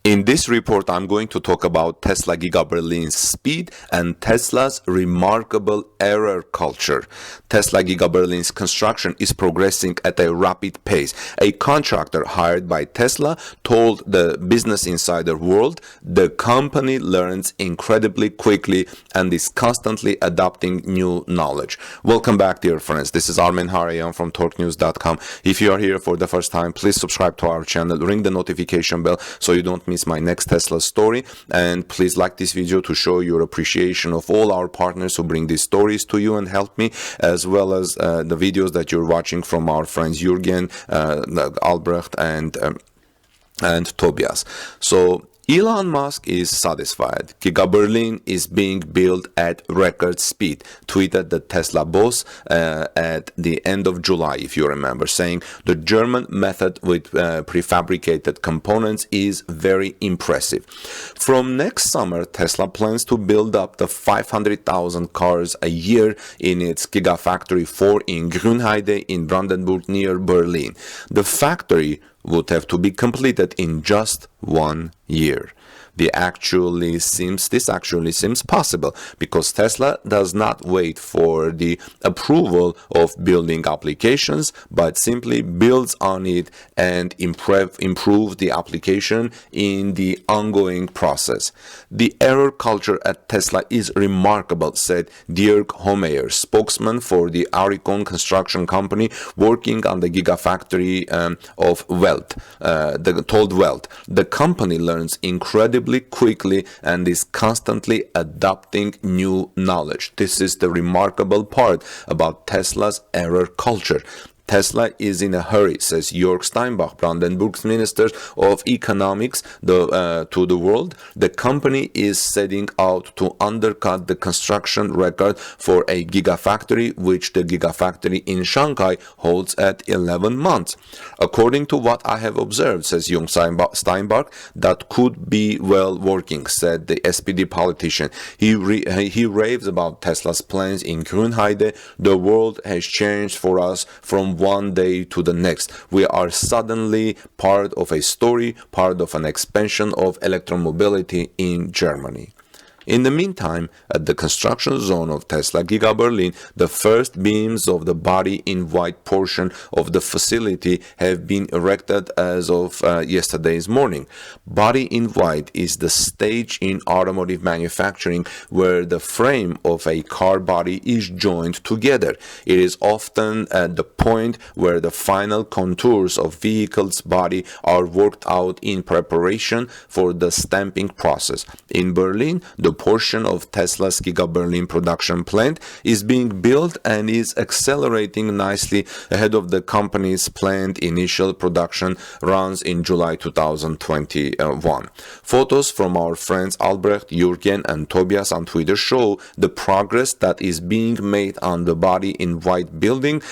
In this report, I'm going to talk about Tesla Giga Berlin's speed and Tesla's remarkable error culture. Tesla Giga Berlin's construction is progressing at a rapid pace. A contractor hired by Tesla told the Business Insider World the company learns incredibly quickly and is constantly adopting new knowledge. Welcome back, dear friends. This is Armen Harayan from TorqueNews.com. If you are here for the first time, please subscribe to our channel, ring the notification bell so you don't miss my next Tesla story, and please like this video to show your appreciation of all our partners who bring these stories to you and help me, as well as the videos that you're watching from our friends Jürgen, Albrecht, and Tobias. So Elon Musk is satisfied. Giga Berlin is being built at record speed, tweeted the Tesla boss at the end of July, if you remember, saying the German method with prefabricated components is very impressive. From next summer, Tesla plans to build up to 500,000 cars a year in its Gigafactory 4 in Grünheide in Brandenburg near Berlin. The factory would have to be completed in just 1 year. This actually seems possible because Tesla does not wait for the approval of building applications, but simply builds on it and improve the application in the ongoing process. The error culture at Tesla is remarkable, said Dirk Homeyer, spokesman for the Auricon construction company working on the Gigafactory of Welt, told Welt. The company learns incredibly quickly and is constantly adopting new knowledge. This is the remarkable part about Tesla's error culture. Tesla is in a hurry, says Jörg Steinbach, Brandenburg's Minister of Economics, to the world. The company is setting out to undercut the construction record for a gigafactory, which the gigafactory in Shanghai holds at 11 months. According to what I have observed, says Jörg Steinbach, that could be well working, said the SPD politician. He raves about Tesla's plans in Grünheide. The world has changed for us from one day to the next. We are suddenly part of a story, part of an expansion of electromobility in Germany. In the meantime, at the construction zone of Tesla Giga Berlin, the first beams of the body-in-white portion of the facility have been erected as of yesterday's morning. Body-in-white is the stage in automotive manufacturing where the frame of a car body is joined together. It is often at the point where the final contours of vehicle's body are worked out in preparation for the stamping process. In Berlin, the portion of Tesla's Giga Berlin production plant is being built and is accelerating nicely ahead of the company's planned initial production runs in July 2021. Photos from our friends Albrecht, Jürgen, and Tobias on Twitter show the progress that is being made on the body-in-white building,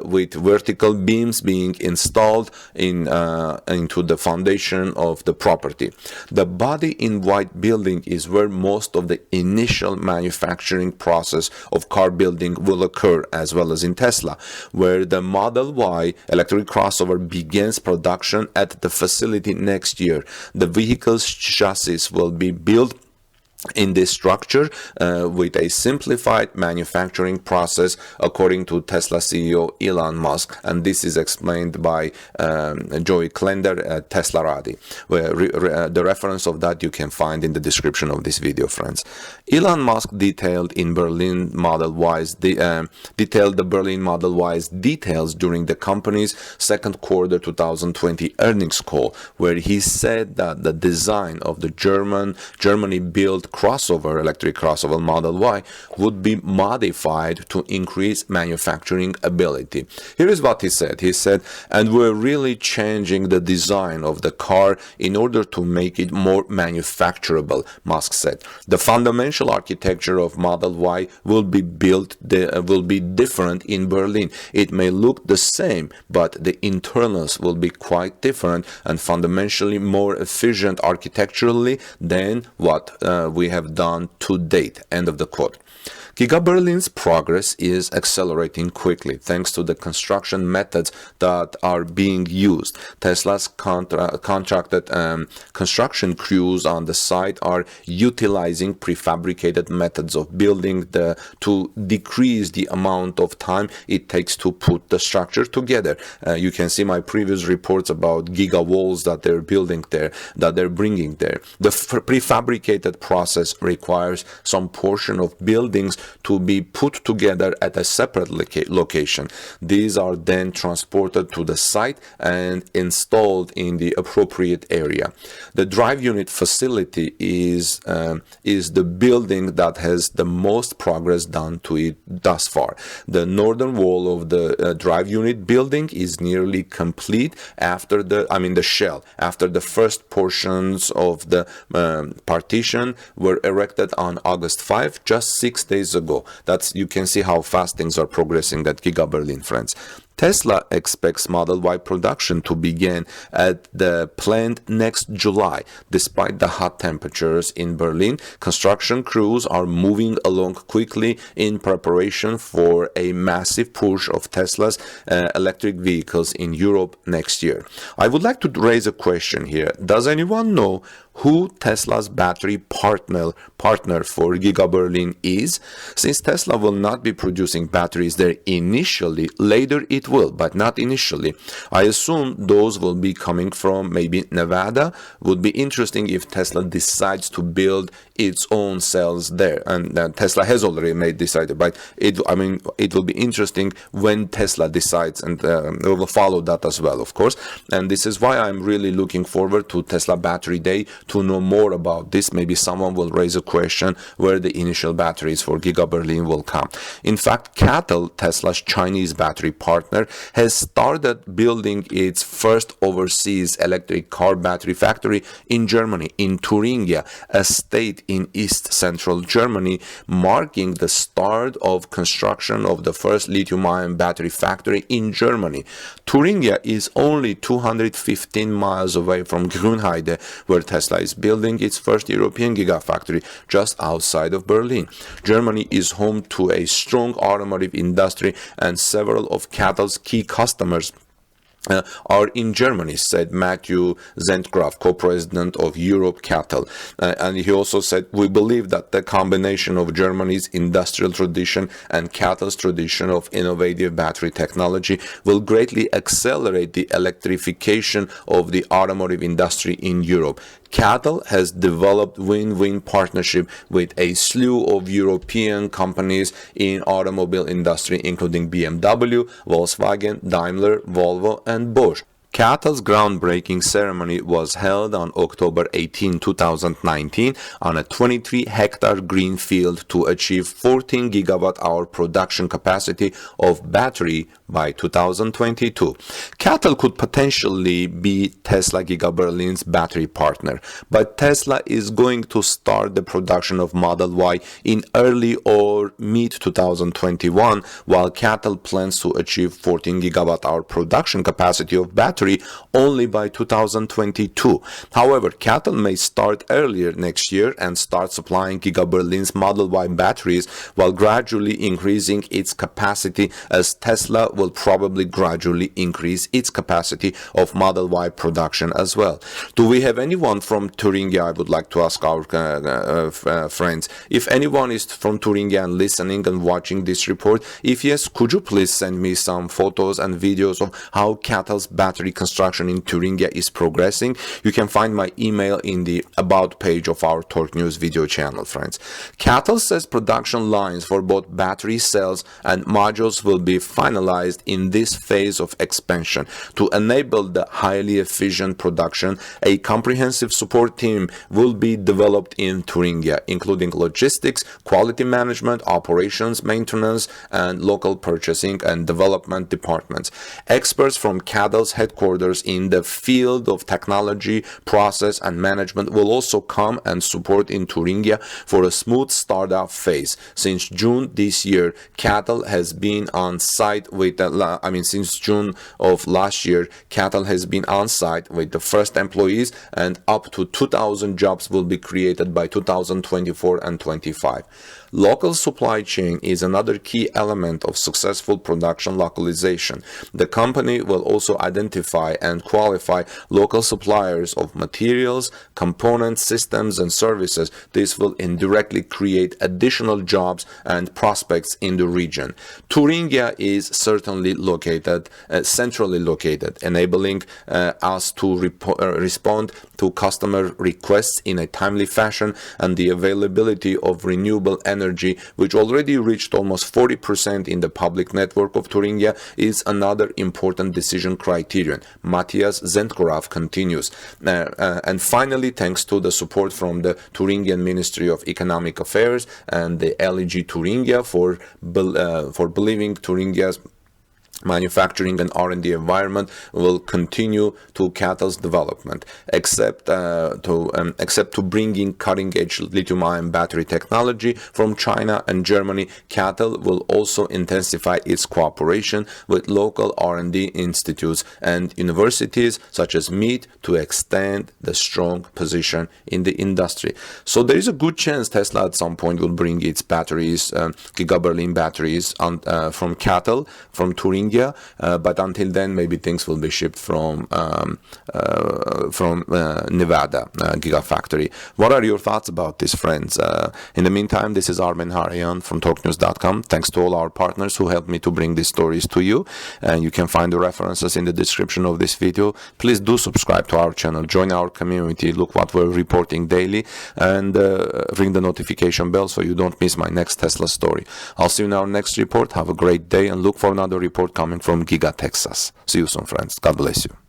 with vertical beams being installed into the foundation of the property. The body-in-white building is where most of the initial manufacturing process of car building will occur, as well as in Tesla, where the Model Y electric crossover begins production at the facility next year. The vehicle's chassis will be built in this structure with a simplified manufacturing process, according to Tesla CEO Elon Musk, and this is explained by Joey Klender at Tesla Radi. The reference of that you can find in the description of this video, friends. Elon Musk detailed the Berlin Model Y's details during the company's second quarter 2020 earnings call, where he said that the design of the Germany-built electric crossover Model Y would be modified to increase manufacturing ability. Here is what he said. He said, and we're really changing the design of the car in order to make it more manufacturable, Musk said. The fundamental architecture of Model Y will be different in Berlin. It may look the same, but the internals will be quite different and fundamentally more efficient architecturally than what we have done to date. End of the quote. Giga Berlin's progress is accelerating quickly thanks to the construction methods that are being used. Tesla's contracted construction crews on the site are utilizing prefabricated methods of building to decrease the amount of time it takes to put the structure together. You can see my previous reports about giga walls that they're building there, that they're bringing there. The prefabricated process requires some portion of buildings to be put together at a separate location. These are then transported to the site and installed in the appropriate area. The drive unit facility is the building that has the most progress done to it thus far. The northern wall of the drive unit building is nearly complete after the shell. After the first portions of the partition were erected on August 5, just 6 days ago. You can see how fast things are progressing at Giga Berlin, friends. Tesla expects Model Y production to begin at the plant next July. Despite the hot temperatures in Berlin, construction crews are moving along quickly in preparation for a massive push of Tesla's electric vehicles in Europe next year. I would like to raise a question here. Does anyone know who Tesla's battery partner for Giga Berlin is? Since Tesla will not be producing batteries there initially, later it will, but not initially. I assume those will be coming from maybe Nevada. Would be interesting if Tesla decides to build its own cells there, and Tesla has already decided, but it will be interesting when Tesla decides, and we will follow that as well, of course. And this is why I'm really looking forward to Tesla Battery Day to know more about this. Maybe someone will raise a question where the initial batteries for Giga Berlin will come. In fact, CATL, Tesla's Chinese battery partner, has started building its first overseas electric car battery factory in Germany, in Thuringia, a state in east central Germany, marking the start of construction of the first lithium-ion battery factory in Germany. Thuringia is only 215 miles away from Grünheide, where Tesla is building its first European gigafactory just outside of Berlin. Germany is home to a strong automotive industry, and several of CATL's key customers are in Germany, said Matthew Zentgraf, co-president of Europe CATL. And he also said, we believe that the combination of Germany's industrial tradition and CATL's tradition of innovative battery technology will greatly accelerate the electrification of the automotive industry in Europe. CATL has developed win-win partnership with a slew of European companies in automobile industry, including BMW, Volkswagen, Daimler, Volvo, and Bosch. CATL's groundbreaking ceremony was held on October 18, 2019 on a 23-hectare green field to achieve 14 gigawatt-hour production capacity of battery by 2022. CATL could potentially be Tesla Giga Berlin's battery partner, but Tesla is going to start the production of Model Y in early or mid-2021, while CATL plans to achieve 14 gigawatt-hour production capacity of battery only by 2022. However, CATL may start earlier next year and start supplying Giga Berlin's Model Y batteries while gradually increasing its capacity, as Tesla will probably gradually increase its capacity of Model Y production as well. Do we have anyone from Thuringia? I would like to ask our friends. If anyone is from Thuringia and listening and watching this report, if yes, could you please send me some photos and videos of how CATL's battery construction in Thuringia is progressing? You can find my email in the About page of our Torque News video channel, friends. CATL says production lines for both battery cells and modules will be finalized in this phase of expansion. To enable the highly efficient production, a comprehensive support team will be developed in Thuringia, including logistics, quality management, operations, maintenance, and local purchasing and development departments. Experts from CATL's headquarters in the field of technology, process, and management will also come and support in Thuringia for a smooth startup phase. Since June this year, CATL has been on site with since June of last year, CATL has been on site with the first employees, and up to 2,000 jobs will be created by 2024 and 25. Local supply chain is another key element of successful production localization. The company will also identify and qualify local suppliers of materials, components, systems, and services. This will indirectly create additional jobs and prospects in the region. Thuringia is certainly centrally located, enabling us to respond to customer requests in a timely fashion, and the availability of renewable energy, which already reached almost 40% in the public network of Thuringia, is another important decision criterion. Matthias Zentkorov continues. And finally, thanks to the support from the Thuringian Ministry of Economic Affairs and the LEG Thuringia for believing Thuringia's manufacturing and R&D environment will continue to CATL's development, except to bringing cutting-edge lithium-ion battery technology from China and Germany. CATL will also intensify its cooperation with local R&D institutes and universities such as MEET to extend the strong position in the industry. So there is a good chance Tesla at some point will bring its batteries, GigaBerlin batteries, from CATL, from Thuringia. But until then, maybe things will be shipped from Nevada Gigafactory. What are your thoughts about this, friends? In the meantime, this is Armen Hareyan from TalkNews.com. Thanks to all our partners who helped me to bring these stories to you. And you can find the references in the description of this video. Please do subscribe to our channel, join our community, look what we're reporting daily, and ring the notification bell so you don't miss my next Tesla story. I'll see you in our next report. Have a great day, and look for another report coming from Giga Texas. See you soon, friends. God bless you.